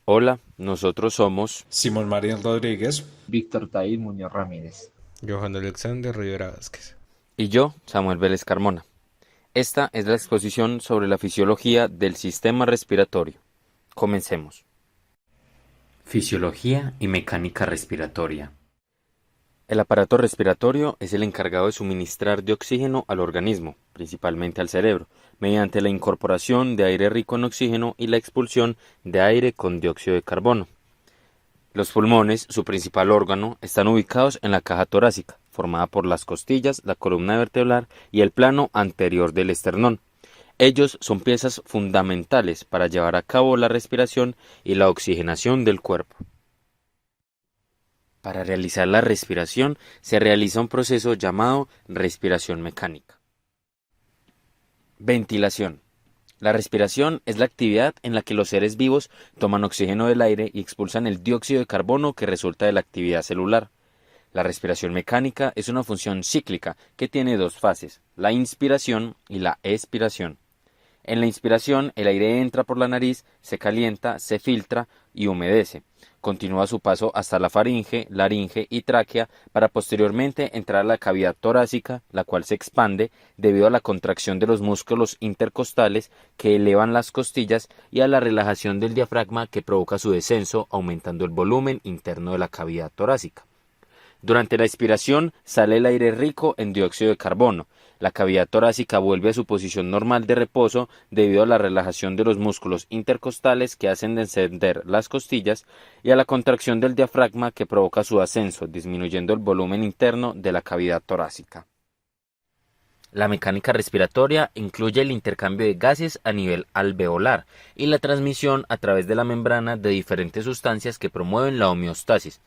Hola, nosotros somos Simón Marín Rodríguez. Víctor Taís Muñoz Ramírez. Johan Alexander Rivera Vázquez. y yo, Samuel Vélez Carmona. Esta es la exposición sobre la fisiología del sistema respiratorio. Comencemos. Fisiología y mecánica respiratoria. El aparato respiratorio es el encargado de suministrar de oxígeno al organismo, principalmente al cerebro, mediante la incorporación de aire rico en oxígeno y la expulsión de aire con dióxido de carbono. Los pulmones, su principal órgano, están ubicados en la caja torácica, formada por las costillas, la columna vertebral y el plano anterior del esternón. Ellos son piezas fundamentales para llevar a cabo la respiración y la oxigenación del cuerpo. Para realizar la respiración se realiza un proceso llamado respiración mecánica. Ventilación. La respiración es la actividad en la que los seres vivos toman oxígeno del aire y expulsan el dióxido de carbono que resulta de la actividad celular. La respiración mecánica es una función cíclica que tiene dos fases, la inspiración y la expiración. En la inspiración, el aire entra por la nariz, se calienta, se filtra y humedece. Continúa su paso hasta la faringe, laringe y tráquea para posteriormente entrar a la cavidad torácica, la cual se expande debido a la contracción de los músculos intercostales que elevan las costillas y a la relajación del diafragma que provoca su descenso, aumentando el volumen interno de la cavidad torácica. Durante la expiración sale el aire rico en dióxido de carbono. La cavidad torácica vuelve a su posición normal de reposo debido a la relajación de los músculos intercostales que hacen descender las costillas y a la contracción del diafragma que provoca su ascenso, disminuyendo el volumen interno de la cavidad torácica. La mecánica respiratoria incluye el intercambio de gases a nivel alveolar y la transmisión a través de la membrana de diferentes sustancias que promueven la homeostasis.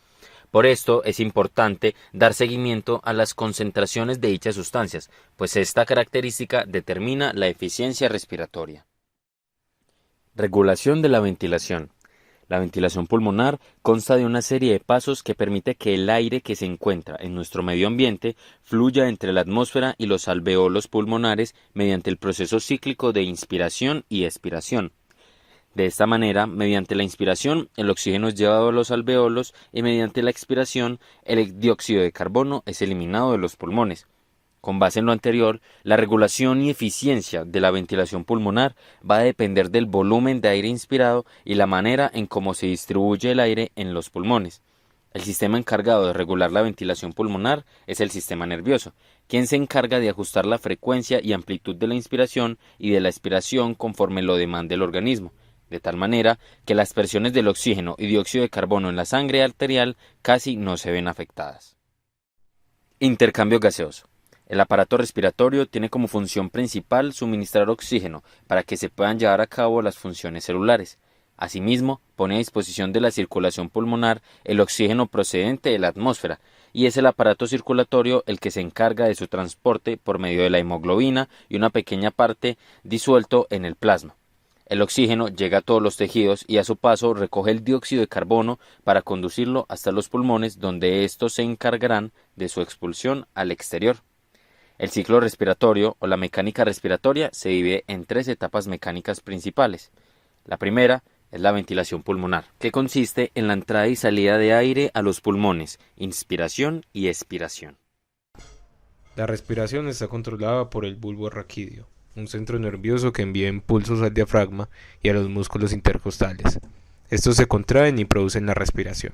Por esto es importante dar seguimiento a las concentraciones de dichas sustancias, pues esta característica determina la eficiencia respiratoria. Regulación de la ventilación. La ventilación pulmonar consta de una serie de pasos que permite que el aire que se encuentra en nuestro medio ambiente fluya entre la atmósfera y los alveolos pulmonares mediante el proceso cíclico de inspiración y expiración. De esta manera, mediante la inspiración, el oxígeno es llevado a los alveolos y mediante la expiración, el dióxido de carbono es eliminado de los pulmones. Con base en lo anterior, la regulación y eficiencia de la ventilación pulmonar va a depender del volumen de aire inspirado y la manera en cómo se distribuye el aire en los pulmones. El sistema encargado de regular la ventilación pulmonar es el sistema nervioso, quien se encarga de ajustar la frecuencia y amplitud de la inspiración y de la expiración conforme lo demande el organismo, de tal manera que las presiones del oxígeno y dióxido de carbono en la sangre arterial casi no se ven afectadas. Intercambio gaseoso. El aparato respiratorio tiene como función principal suministrar oxígeno para que se puedan llevar a cabo las funciones celulares. Asimismo, pone a disposición de la circulación pulmonar el oxígeno procedente de la atmósfera, y es el aparato circulatorio el que se encarga de su transporte por medio de la hemoglobina y una pequeña parte disuelto en el plasma. El oxígeno llega a todos los tejidos y a su paso recoge el dióxido de carbono para conducirlo hasta los pulmones, donde estos se encargarán de su expulsión al exterior. El ciclo respiratorio o la mecánica respiratoria se divide en tres etapas mecánicas principales. La primera es la ventilación pulmonar, que consiste en la entrada y salida de aire a los pulmones, inspiración y expiración. La respiración está controlada por el bulbo raquídeo, un centro nervioso que envía impulsos al diafragma y a los músculos intercostales. Estos se contraen y producen la respiración.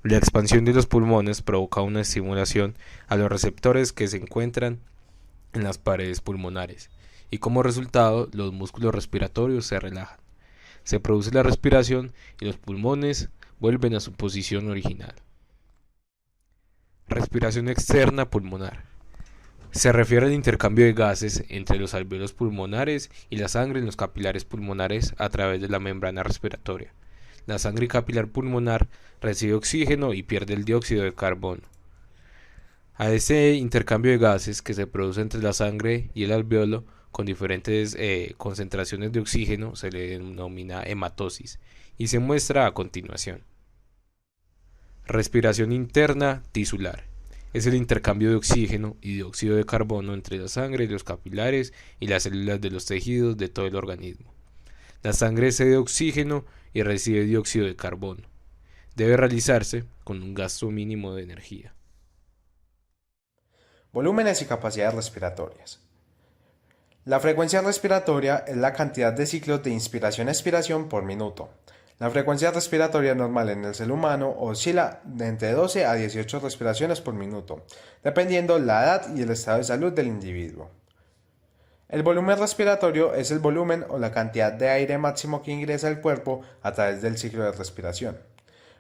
La expansión de los pulmones provoca una estimulación a los receptores que se encuentran en las paredes pulmonares, y como resultado los músculos respiratorios se relajan. Se produce la respiración y los pulmones vuelven a su posición original. Respiración externa pulmonar. Se refiere al intercambio de gases entre los alvéolos pulmonares y la sangre en los capilares pulmonares a través de la membrana respiratoria. La sangre capilar pulmonar recibe oxígeno y pierde el dióxido de carbono. A ese intercambio de gases que se produce entre la sangre y el alvéolo con diferentes concentraciones de oxígeno se le denomina hematosis y se muestra a continuación. Respiración interna tisular. Es el intercambio de oxígeno y dióxido de carbono entre la sangre, los capilares y las células de los tejidos de todo el organismo. La sangre excede oxígeno y recibe dióxido de carbono. Debe realizarse con un gasto mínimo de energía. Volúmenes y capacidades respiratorias. La frecuencia respiratoria es la cantidad de ciclos de inspiración-expiración por minuto. La frecuencia respiratoria normal en el ser humano oscila de entre 12 a 18 respiraciones por minuto, dependiendo la edad y el estado de salud del individuo. El volumen respiratorio es el volumen o la cantidad de aire máximo que ingresa al cuerpo a través del ciclo de respiración.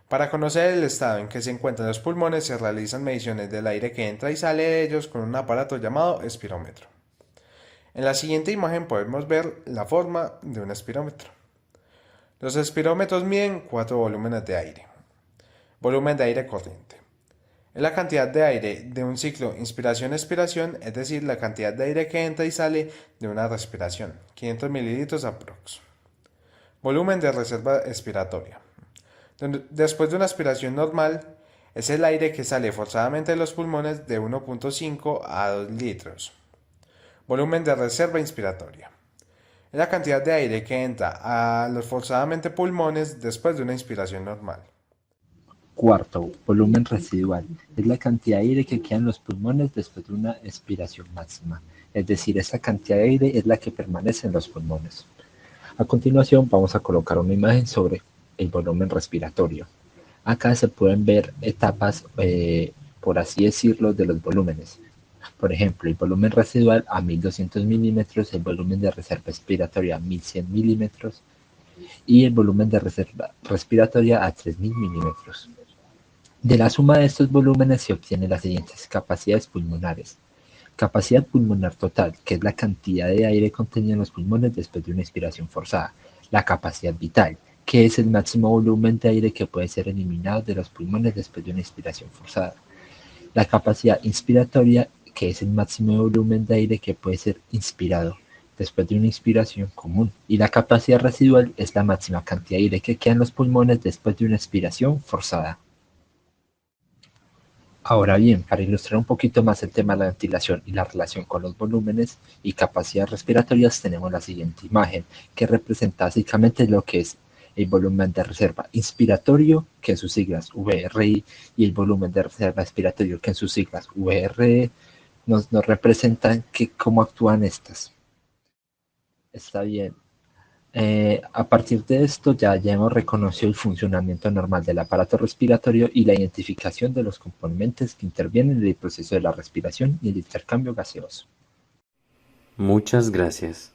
Para conocer el estado en que se encuentran los pulmones se realizan mediciones del aire que entra y sale de ellos con un aparato llamado espirómetro. En la siguiente imagen podemos ver la forma de un espirómetro. Los espirómetros miden 4 volúmenes de aire. Volumen de aire corriente. Es la cantidad de aire de un ciclo inspiración-expiración, es decir, la cantidad de aire que entra y sale de una respiración, 500 mililitros aprox. Volumen de reserva expiratoria. Después de una aspiración normal, es el aire que sale forzadamente de los pulmones de 1.5 a 2 litros. Volumen de reserva inspiratoria. Es la cantidad de aire que entra a los forzadamente pulmones después de una inspiración normal. Cuarto, volumen residual. Es la cantidad de aire que queda en los pulmones después de una expiración máxima. Es decir, esa cantidad de aire es la que permanece en los pulmones. A continuación vamos a colocar una imagen sobre el volumen respiratorio. Acá se pueden ver etapas, por así decirlo, de los volúmenes. Por ejemplo, el volumen residual a 1200 milímetros, el volumen de reserva expiratoria a 1100 milímetros y el volumen de reserva respiratoria a 3000 milímetros. De la suma de estos volúmenes se obtienen las siguientes capacidades pulmonares. Capacidad pulmonar total, que es la cantidad de aire contenido en los pulmones después de una inspiración forzada. La capacidad vital, que es el máximo volumen de aire que puede ser eliminado de los pulmones después de una inspiración forzada. La capacidad inspiratoria, que es el máximo volumen de aire que puede ser inspirado después de una inspiración común. Y la capacidad residual es la máxima cantidad de aire que queda en los pulmones después de una expiración forzada. Ahora bien, para ilustrar un poquito más el tema de la ventilación y la relación con los volúmenes y capacidades respiratorias, tenemos la siguiente imagen, que representa básicamente lo que es el volumen de reserva inspiratorio, que en sus siglas VRI, y el volumen de reserva expiratorio, que en sus siglas VRE, nos representan cómo actúan estas. Está bien. A partir de esto ya hemos reconocido el funcionamiento normal del aparato respiratorio y la identificación de los componentes que intervienen en el proceso de la respiración y el intercambio gaseoso. Muchas gracias.